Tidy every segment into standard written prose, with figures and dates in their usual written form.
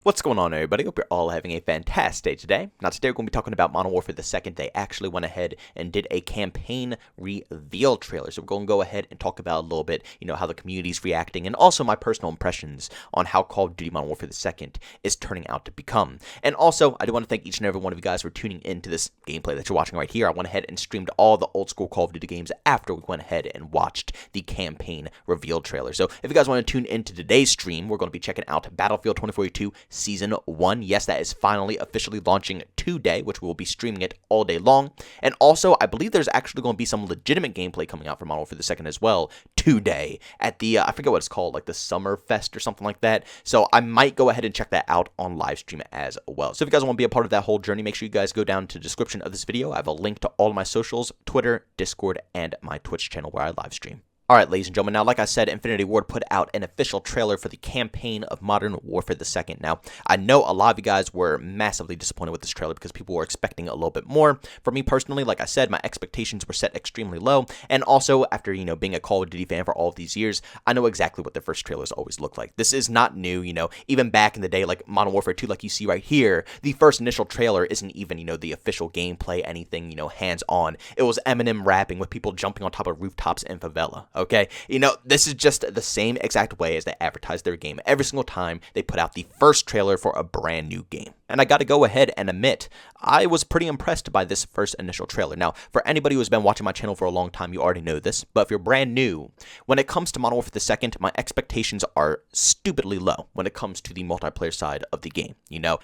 What's going on, everybody? Hope you're all having a fantastic day today. Now, today we're going to be talking about Modern Warfare the 2nd. They actually went ahead and did a campaign reveal trailer. So we're going to go ahead and talk about a little bit, how the community's reacting, and also my personal impressions on how Call of Duty Modern Warfare the 2nd is turning out to become. And also, I do want to thank each and every one of you guys for tuning into this gameplay that you're watching right here. I went ahead and streamed all the old school Call of Duty games after we went ahead and watched the campaign reveal trailer. So if you guys want to tune into today's stream, we're going to be checking out Battlefield 2042 Season 1. Yes, that is finally officially launching today, which we will be streaming it all day long. And also, I believe there's actually going to be some legitimate gameplay coming out for Modern Warfare the 2nd as well today at the, I forget what it's called, like the Summer Fest or something like that. So I might go ahead and check that out on live stream as well. So if you guys want to be a part of that whole journey, make sure you guys go down to the description of this video. I have a link to all of my socials, Twitter, Discord, and my Twitch channel where I live stream. Alright, ladies and gentlemen, now like I said, Infinity Ward put out an official trailer for the campaign of Modern Warfare the 2nd. Now, I know a lot of you guys were massively disappointed with this trailer because people were expecting a little bit more. For me personally, like I said, my expectations were set extremely low, and also after, being a Call of Duty fan for all of these years, I know exactly what their first trailers always look like. This is not new, even back in the day, like Modern Warfare 2, like you see right here, the first initial trailer isn't even, the official gameplay, anything, hands-on. It was Eminem rapping with people jumping on top of rooftops in favela, okay? This is just the same exact way as they advertise their game every single time they put out the first trailer for a brand new game. And I got to go ahead and admit, I was pretty impressed by this first initial trailer. Now, for anybody who's been watching my channel for a long time, you already know this, but if you're brand new, when it comes to Modern Warfare the 2nd, my expectations are stupidly low when it comes to the multiplayer side of the game.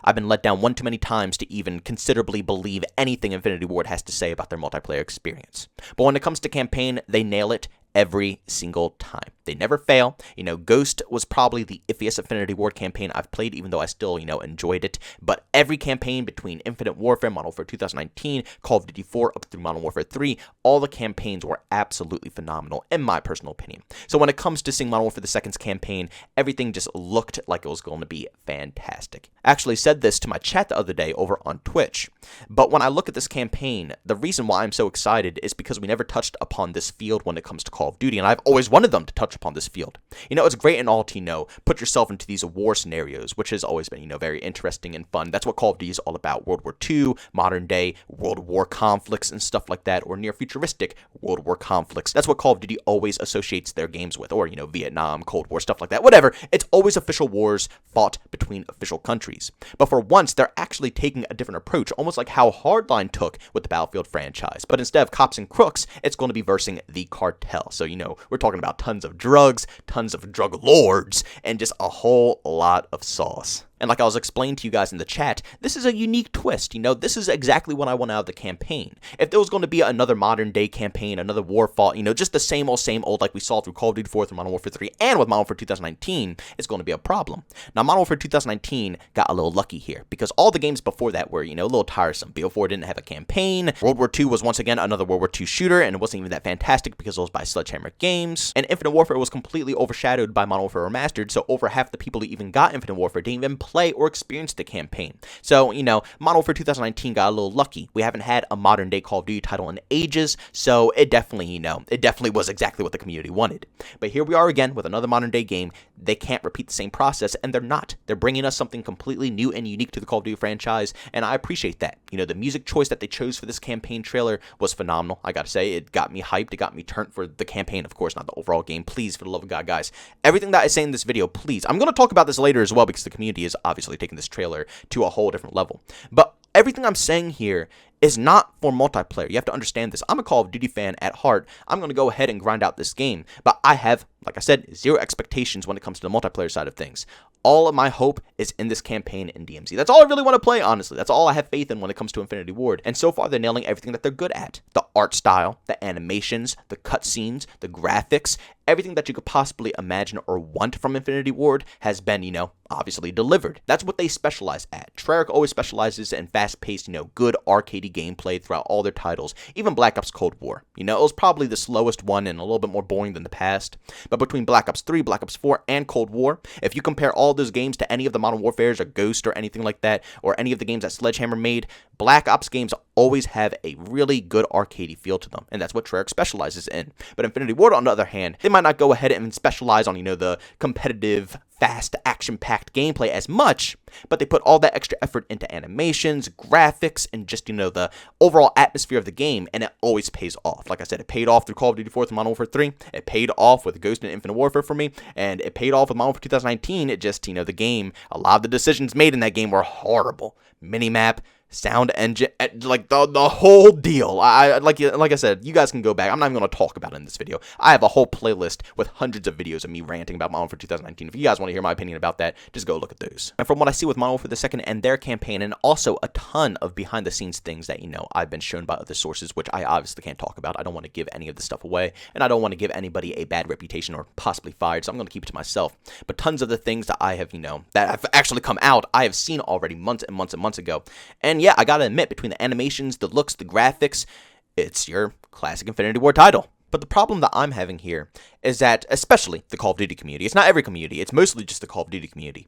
I've been let down one too many times to even considerably believe anything Infinity Ward has to say about their multiplayer experience. But when it comes to campaign, they nail it every single time. They never fail. Ghost was probably the iffiest Infinity Ward campaign I've played, even though I still, enjoyed it. But every campaign between Infinite Warfare, Modern Warfare 2019, Call of Duty 4, up through Modern Warfare 3, all the campaigns were absolutely phenomenal, in my personal opinion. So when it comes to seeing Modern Warfare the 2nd's campaign, everything just looked like it was going to be fantastic. I actually said this to my chat the other day over on Twitch. But when I look at this campaign, the reason why I'm so excited is because we never touched upon this field when it comes to Call of Duty, and I've always wanted them to touch upon this field. It's great and all to, put yourself into these war scenarios, which has always been, very interesting and fun. That's what Call of Duty is all about. World War II, modern day World War conflicts and stuff like that, or near futuristic World War conflicts. That's what Call of Duty always associates their games with, or, Vietnam, Cold War, stuff like that. Whatever. It's always official wars fought between official countries. But for once, they're actually taking a different approach, almost like how Hardline took with the Battlefield franchise. But instead of cops and crooks, it's going to be versing the cartel. So, we're talking about tons of drugs, tons of drug lords, and just a whole lot of sauce. And like I was explaining to you guys in the chat, this is a unique twist. This is exactly what I want out of the campaign. If there was going to be another modern day campaign, another war fought, just the same old like we saw through Call of Duty 4, through Modern Warfare 3, and with Modern Warfare 2019, it's going to be a problem. Now, Modern Warfare 2019 got a little lucky here, because all the games before that were, a little tiresome. BO4 didn't have a campaign. World War II was once again another World War II shooter, and it wasn't even that fantastic because it was by Sledgehammer Games. And Infinite Warfare was completely overshadowed by Modern Warfare Remastered, so over half the people who even got Infinite Warfare didn't even play or experience the campaign. So, Modern Warfare 2019 got a little lucky. We haven't had a modern day Call of Duty title in ages, so it definitely, it definitely was exactly what the community wanted. But here we are again with another modern day game. They can't repeat the same process, and they're not. They're bringing us something completely new and unique to the Call of Duty franchise, and I appreciate that. The music choice that they chose for this campaign trailer was phenomenal. I gotta say, it got me hyped. It got me turned for the campaign, of course, not the overall game. Please, for the love of God, guys, everything that I say in this video, please. I'm going to talk about this later as well because the community is obviously taking this trailer to a whole different level. But everything I'm saying here is not for multiplayer. You have to understand this. I'm a Call of Duty fan at heart. I'm going to go ahead and grind out this game. But I have, like I said, zero expectations when it comes to the multiplayer side of things. All of my hope is in this campaign in DMZ. That's all I really want to play, honestly. That's all I have faith in when it comes to Infinity Ward. And so far, they're nailing everything that they're good at. The art style, the animations, the cutscenes, the graphics, everything that you could possibly imagine or want from Infinity Ward has been, obviously delivered. That's what they specialize at. Treyarch always specializes in fast-paced, good arcadey gameplay throughout all their titles. Even Black Ops Cold War. It was probably the slowest one and a little bit more boring than the past. But between Black Ops 3, Black Ops 4, and Cold War, if you compare all those games to any of the Modern Warfares or Ghost or anything like that, or any of the games that Sledgehammer made, Black Ops games always have a really good arcadey feel to them. And that's what Treyarch specializes in. But Infinity Ward, on the other hand, they might not go ahead and specialize on, the competitive, fast, action-packed gameplay as much, but they put all that extra effort into animations, graphics, and just, the overall atmosphere of the game, and it always pays off. Like I said, it paid off through Call of Duty 4 and Modern Warfare 3, it paid off with Ghost and Infinite Warfare for me, and it paid off with Modern Warfare 2019. It just, the game, a lot of the decisions made in that game were horrible. Minimap, sound engine, like the whole deal. Like I said, you guys can go back. I'm not even going to talk about it in this video. I have a whole playlist with hundreds of videos of me ranting about Modern Warfare 2019. If you guys want to hear my opinion about that, just go look at those. And from what I see with Modern Warfare 2 and their campaign, and also a ton of behind the scenes things that, I've been shown by other sources, which I obviously can't talk about. I don't want to give any of this stuff away, and I don't want to give anybody a bad reputation or possibly fired, so I'm going to keep it to myself. But tons of the things that I have, that have actually come out, I have seen already months and months and months ago. And yeah, I gotta admit, between the animations, the looks, the graphics, it's your classic Infinity Ward title. But the problem that I'm having here is that, especially the Call of Duty community, it's not every community, it's mostly just the Call of Duty community,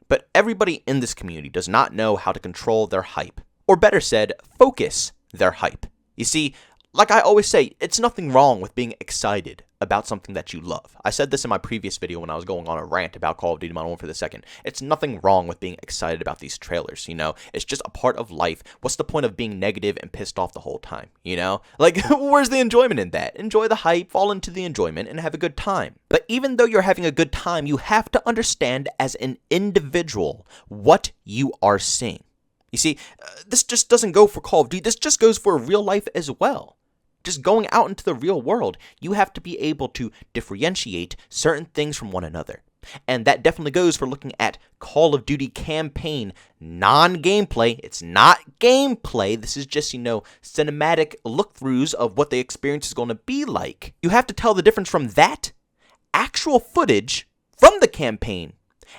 but everybody in this community does not know how to control their hype, or better said, focus their hype. You see, like I always say, it's nothing wrong with being excited about something that you love. I said this in my previous video when I was going on a rant about Call of Duty Modern Warfare 2. It's nothing wrong with being excited about these trailers, It's just a part of life. What's the point of being negative and pissed off the whole time, Like, where's the enjoyment in that? Enjoy the hype, fall into the enjoyment, and have a good time. But even though you're having a good time, you have to understand as an individual what you are seeing. You see, this just doesn't go for Call of Duty. This just goes for real life as well. Just going out into the real world, you have to be able to differentiate certain things from one another. And that definitely goes for looking at Call of Duty campaign, non-gameplay. It's not gameplay. This is just, cinematic look-throughs of what the experience is going to be like. You have to tell the difference from that actual footage from the campaign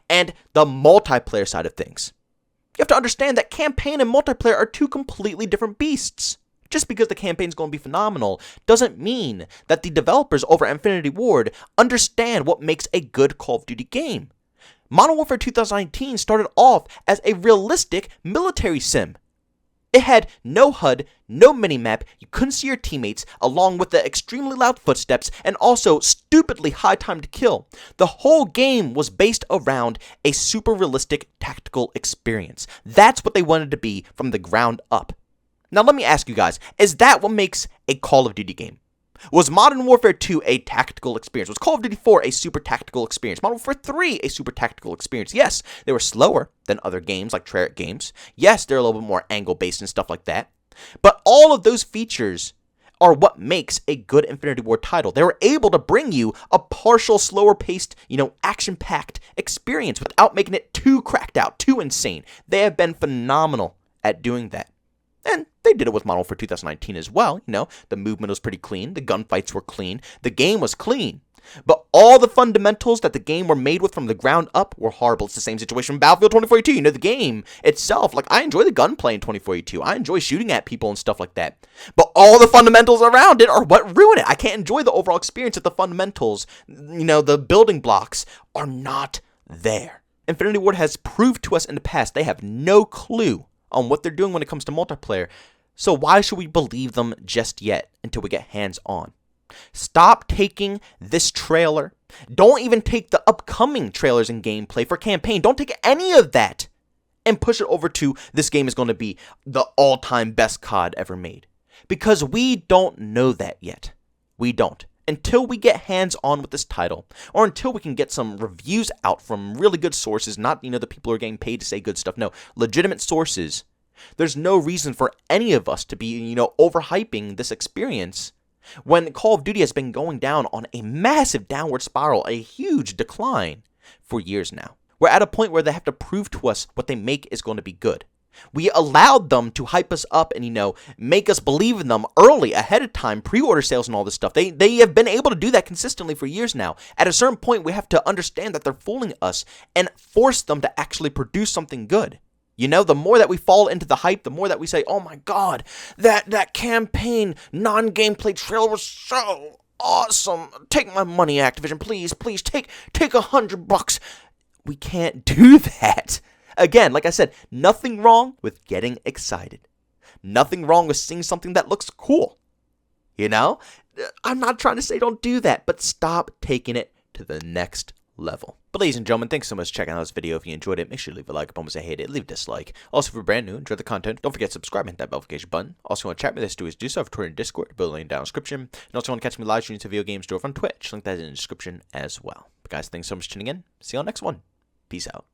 and the multiplayer side of things. You have to understand that campaign and multiplayer are two completely different beasts. Just because the campaign is going to be phenomenal doesn't mean that the developers over at Infinity Ward understand what makes a good Call of Duty game. Modern Warfare 2019 started off as a realistic military sim. It had no HUD, no minimap, you couldn't see your teammates, along with the extremely loud footsteps, and also stupidly high time to kill. The whole game was based around a super realistic tactical experience. That's what they wanted to be from the ground up. Now let me ask you guys, is that what makes a Call of Duty game? Was Modern Warfare 2 a tactical experience? Was Call of Duty 4 a super tactical experience? Modern Warfare 3 a super tactical experience? Yes, they were slower than other games like Treyarch games. Yes, they're a little bit more angle-based and stuff like that. But all of those features are what makes a good Infinity Ward title. They were able to bring you a partial, slower-paced, action-packed experience without making it too cracked out, too insane. They have been phenomenal at doing that. And they did it with Modern Warfare 2019 as well. The movement was pretty clean. The gunfights were clean. The game was clean. But all the fundamentals that the game were made with from the ground up were horrible. It's the same situation in Battlefield 2042. The game itself, like, I enjoy the gunplay in 2042. I enjoy shooting at people and stuff like that. But all the fundamentals around it are what ruin it. I can't enjoy the overall experience if the fundamentals, the building blocks are not there. Infinity Ward has proved to us in the past they have no clue on what they're doing when it comes to multiplayer. So why should we believe them just yet until we get hands-on? Stop taking this trailer. Don't even take the upcoming trailers and gameplay for campaign. Don't take any of that and push it over to this game is going to be the all-time best COD ever made. Because we don't know that yet. We don't. Until we get hands-on with this title, or until we can get some reviews out from really good sources, not, the people who are getting paid to say good stuff, no, legitimate sources, there's no reason for any of us to be, overhyping this experience when Call of Duty has been going down on a massive downward spiral, a huge decline for years now. We're at a point where they have to prove to us what they make is going to be good. We allowed them to hype us up and, make us believe in them early, ahead of time, pre-order sales and all this stuff. They have been able to do that consistently for years now. At a certain point, we have to understand that they're fooling us and force them to actually produce something good. The more that we fall into the hype, the more that we say, oh my god, that campaign non-gameplay trailer was so awesome. Take my money, Activision, please, take $100. We can't do that. Again, like I said, nothing wrong with getting excited. Nothing wrong with seeing something that looks cool. You know? I'm not trying to say don't do that, but stop taking it to the next level. But ladies and gentlemen, thanks so much for checking out this video. If you enjoyed it, make sure to leave a like. If you hate it, leave a dislike. Also, if you're brand new, enjoy the content, don't forget to subscribe and hit that notification button. Also, want to chat with us, do so. I've Twitter and Discord, build a link down in the description. And also want to catch me live streaming to video games over on Twitch. Link that in the description as well. But guys, thanks so much for tuning in. See you on the next one. Peace out.